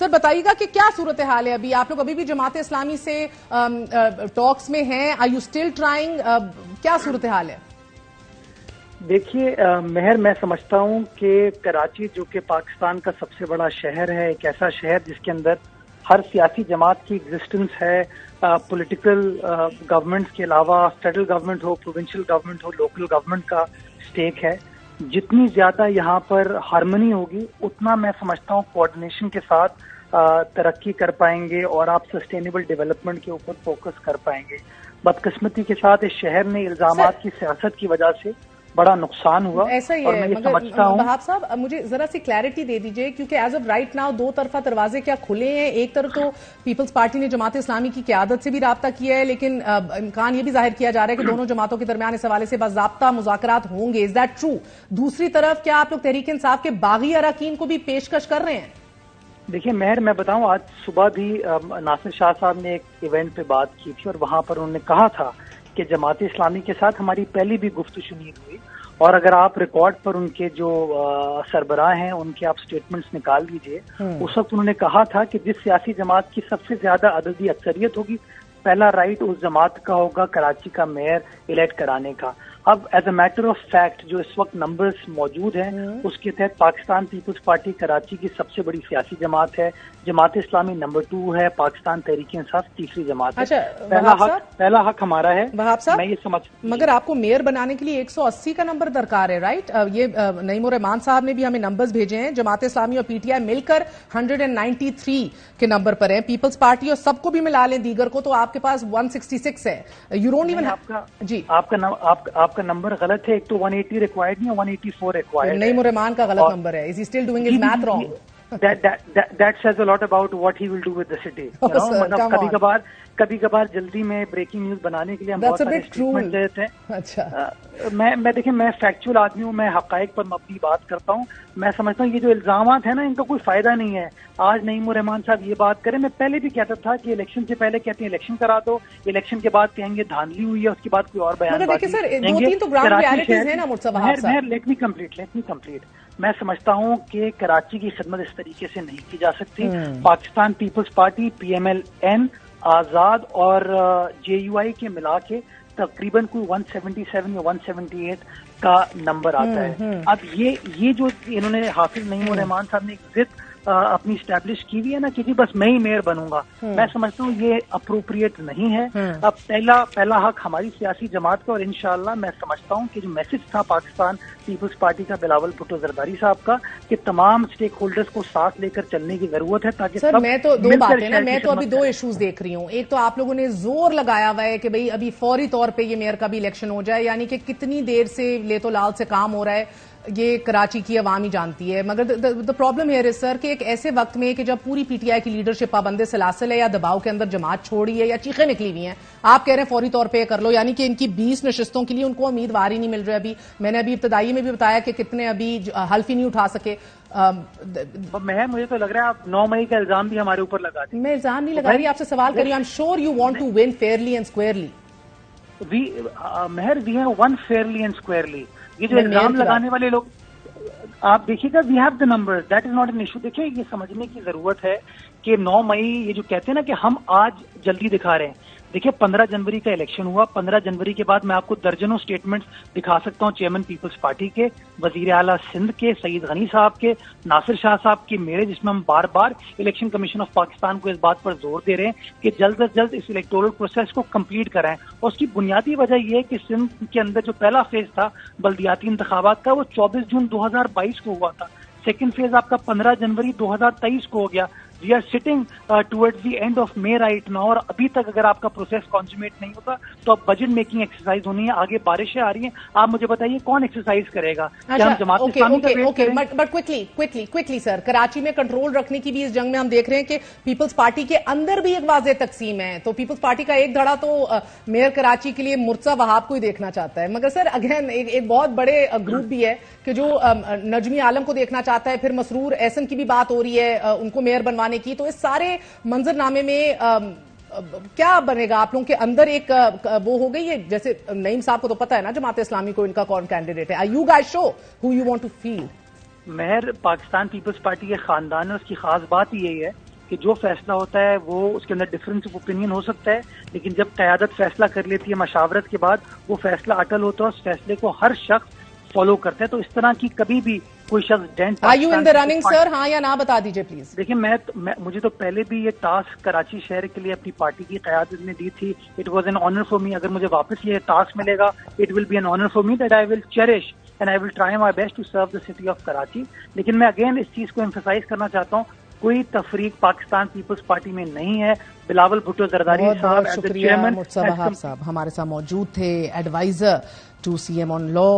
سر بتائیے گا کہ کیا صورتحال ہے ابھی؟ آپ لوگ ابھی بھی جماعت اسلامی سے ٹاکس میں ہیں؟ Are you still trying? کیا صورتحال ہے؟ دیکھیے مہر، میں سمجھتا ہوں کہ کراچی جو کہ پاکستان کا سب سے بڑا شہر ہے، ایک ایسا شہر جس کے اندر ہر سیاسی جماعت کی ایگزسٹنس ہے، پولیٹیکل گورنمنٹ کے علاوہ فیڈرل گورنمنٹ ہو، پروونشل گورنمنٹ ہو، لوکل گورنمنٹ کا اسٹیک ہے. جتنی زیادہ یہاں پر ہارمنی ہوگی اتنا میں سمجھتا ہوں کوآرڈینیشن کے ساتھ ترقی کر پائیں گے اور آپ سسٹینیبل ڈیولپمنٹ کے اوپر فوکس کر پائیں گے. بدقسمتی کے ساتھ اس شہر نے الزامات کی سیاست کی وجہ سے بڑا نقصان ہوا. ایسا ہی ہے. مگر وہاب صاحب مجھے ذرا سی کلیئرٹی دے دیجئے، کیونکہ ایز آف رائٹ ناؤ دو طرفہ دروازے کیا کھلے ہیں؟ ایک طرف تو پیپلز پارٹی نے جماعت اسلامی کی قیادت سے بھی رابطہ کیا ہے، لیکن امکان یہ بھی ظاہر کیا جا رہا ہے کہ دونوں جماعتوں کے درمیان اس حوالے سے باضابطہ مذاکرات ہوں گے. Is that true? دوسری طرف کیا آپ لوگ تحریک انصاف کے باغی اراکین کو بھی پیشکش کر رہے ہیں؟ دیکھیے مہر، میں بتاؤں، آج صبح بھی ناصر شاہ صاحب نے ایک ایونٹ پہ بات کی تھی اور وہاں پر انہوں نے کہا تھا کہ جماعت اسلامی کے ساتھ ہماری پہلی بھی گفتگو شنید ہوئی، اور اگر آپ ریکارڈ پر ان کے جو سربراہ ہیں ان کے آپ سٹیٹمنٹس نکال لیجئے، اس وقت انہوں نے کہا تھا کہ جس سیاسی جماعت کی سب سے زیادہ عددی اکثریت ہوگی، پہلا رائٹ اس جماعت کا ہوگا کراچی کا میئر الیکٹ کرانے کا. اب as a matter of fact جو اس وقت نمبرز موجود ہیں اس کے تحت پاکستان پیپلز پارٹی کراچی کی سب سے بڑی سیاسی جماعت ہے، جماعت اسلامی نمبر 2 ہے، پاکستان تحریک انصاف تیسری جماعت ہے. پہلا حق ہمارا ہے. وہاب صاحب، میں یہ سمجھ، مگر آپ کو میئر بنانے کے لیے 180 کا نمبر درکار ہے، رائٹ؟ یہ نعیم الرحمان صاحب نے بھی ہمیں نمبرز بھیجے ہیں. جماعت اسلامی اور پی ٹی آئی مل کر 193 کے نمبر پر ہیں. پیپلز پارٹی اور سب کو بھی ملا لیں دیگر کو تو آپ کے پاس 166 ہے. You don't even. جی آپ کا نمبر غلط ہے. ایک تو 180 ریکوائرڈ نہیں ہے، 184 ریکوائرڈ ہے. نعیم الرحمان کا غلط نمبر ہے. Is he still doing his math wrong? That says a lot about what he will do with the city. مطلب کبھی کبھار جلدی میں بریکنگ نیوز بنانے کے لیے ہم بہت سارے اسٹیٹمنٹ دیتے ہیں. اچھا، میں دیکھیں، میں فیکچوئل آدمی ہوں، میں حقائق پر مبنی بات کرتا ہوں. میں سمجھتا ہوں یہ جو الزامات ہیں نا، ان کا کوئی فائدہ نہیں ہے. آج نعیم الرحمان صاحب یہ بات کریں، میں پہلے بھی کہتا تھا کہ الیکشن سے پہلے کہتے ہیں الیکشن کرا دو، الیکشن کے بعد کہیں گے دھاندلی ہوئی ہے، اس کے بعد کوئی اور بیان لیٹ می کمپلیٹ. میں سمجھتا ہوں کہ کراچی کی خدمت اس طریقے سے نہیں کی جا سکتی. Pakistan Peoples Party, P M L N, آزاد اور جے یو آئی کے ملا کے تقریباً کوئی 177 یا 178 کا نمبر آتا ہے. اب یہ جو انہوں نے حافظ نعیم الرحمان صاحب نے ایک ضد اپنی اسٹیبلش کی ہوئی ہے نا کہ جی بس میں ہی میئر بنوں گا، میں سمجھتا ہوں یہ اپروپریٹ نہیں ہے. اب پہلا حق ہماری سیاسی جماعت کا، اور انشاءاللہ میں سمجھتا ہوں کہ جو میسج تھا پاکستان پیپلز پارٹی کا بلاول بھٹو زرداری صاحب کا کہ تمام اسٹیک ہولڈرز کو ساتھ لے کر چلنے کی ضرورت ہے تاکہ سر میں تو دو باتیں نا، میں تو ابھی دو ایشوز دیکھ رہی ہوں. ایک تو آپ لوگوں نے زور لگایا ہوا ہے کہ بھئی ابھی فوری طور پہ یہ میئر کا بھی الیکشن ہو جائے، یعنی کہ کتنی دیر سے لے تو لال سے کام ہو رہا ہے یہ کراچی کی عوام ہی جانتی ہے. مگر the problem here is سر کہ ایک ایسے وقت میں کہ جب پوری پی ٹی آئی کی لیڈرشپ پابند سلاسل ہے یا دباؤ کے اندر جماعت چھوڑی ہے یا چیخیں نکلی ہوئی ہیں، آپ کہہ رہے ہیں فوری طور پہ کر لو، یعنی کہ ان کی 20 نشستوں کے لیے ان کو امیدوار ہی نہیں مل رہے. ابھی میں نے ابھی ابتدائی میں بھی بتایا کہ کتنے ابھی حلف ہی نہیں اٹھا سکے. مجھے تو لگ رہا ہے آپ 9 مئی کا الزام بھی ہمارے اوپر لگاتے ہیں. میں الزام نہیں لگا رہی، آپ سے سوال کر رہی ہوں. I'm sure you want to win fairly and squarely. مہر we have won fairly and squarely. یہ جو الزام لگانے والے لوگ، آپ دیکھیے گا we have the number, that is not an issue. دیکھیے یہ سمجھنے کی ضرورت ہے کہ 9 مئی یہ جو کہتے ہیں نا کہ ہم آج جلدی دکھا رہے ہیں. دیکھیے 15 جنوری کا الیکشن ہوا، 15 جنوری کے بعد میں آپ کو درجنوں سٹیٹمنٹس دکھا سکتا ہوں چیئرمین پیپلز پارٹی کے، وزیر اعلیٰ سندھ کے سعید غنی صاحب کے، ناصر شاہ صاحب کے، میرے، جس میں ہم بار بار الیکشن کمیشن آف پاکستان کو اس بات پر زور دے رہے ہیں کہ جلد از جلد اس الیکٹورل پروسیس کو کمپلیٹ کرائیں. اور اس کی بنیادی وجہ یہ ہے کہ سندھ کے اندر جو پہلا فیز تھا بلدیاتی انتخابات کا وہ 24 جون 2022 کو ہوا تھا. سیکنڈ فیز آپ کا 15 جنوری 2023 کو ہو گیا. We are sitting towards the end of May right now, اور ابھی تک اگر آپ کا پروسیس کانسومیٹ نہیں ہوتا تو اب بجٹ میکنگ ایکسرسائز ہونی ہے. آگے بارشیں آ رہی ہیں، آپ مجھے بتائیے کون ایکسرسائز کرے گا؟ بٹ کوئکلی سر، کراچی میں کنٹرول رکھنے کی بھی اس جنگ میں ہم دیکھ رہے ہیں کہ پیپلز پارٹی کے اندر بھی ایک واضح تقسیم ہے. تو پیپلز پارٹی کا ایک دھڑا تو میئر کراچی کے لیے مرتضی وہاب کو ہی دیکھنا چاہتا ہے، مگر سر اگین ایک بہت بڑے گروپ بھی ہے کہ جو نجمی عالم کو دیکھنا چاہتا ہے. پھر مسرور احسن کی بھی بات ہو رہی ہے ان کو میئر بنوانے کی. تو اس سارے منظر نامے میں کیا بنے گا؟ آپ لوگوں کے اندر ایک وہ ہو گئی ہے، جیسے نعیم صاحب کو تو پتا ہے نا جماعت اسلامی کو ان کا کون کینڈیڈیٹ ہے. Are you guys sure who you want to feel? مہر، پاکستان پیپلز پارٹی کے خاندان میں اس کی خاص بات یہی ہے کہ جو فیصلہ ہوتا ہے وہ اس کے اندر ڈفرینس آف اوپینین ہو سکتا ہے، لیکن جب قیادت فیصلہ کر لیتی ہے مشاورت کے بعد، وہ فیصلہ اٹل ہوتا ہے، اس فیصلے کو ہر شخص فالو کرتا ہے. تو اس طرح کی کبھی بھی کوئی شخص ڈینٹ are you in the running sir? ہاں یا نہ بتا دیجیے پلیز. دیکھیں مجھے تو پہلے بھی یہ ٹاسک کراچی شہر کے لیے اپنی پارٹی کی قیادت نے دی تھی. It was an honour for me. اگر مجھے واپس یہ ٹاسک ملے گا it will be an honour for me that I will cherish and I will try my best to serve the city of Karachi. لیکن میں اگین اس چیز کو ایمفسائز کرنا چاہتا ہوں، کوئی تفریق پاکستان پیپلز پارٹی میں نہیں ہے. بلاول بھٹو زرداری صاحب شکریہ. مرتضی وہاب صاحب ہمارے ساتھ موجود تھے، adviser to C M on law.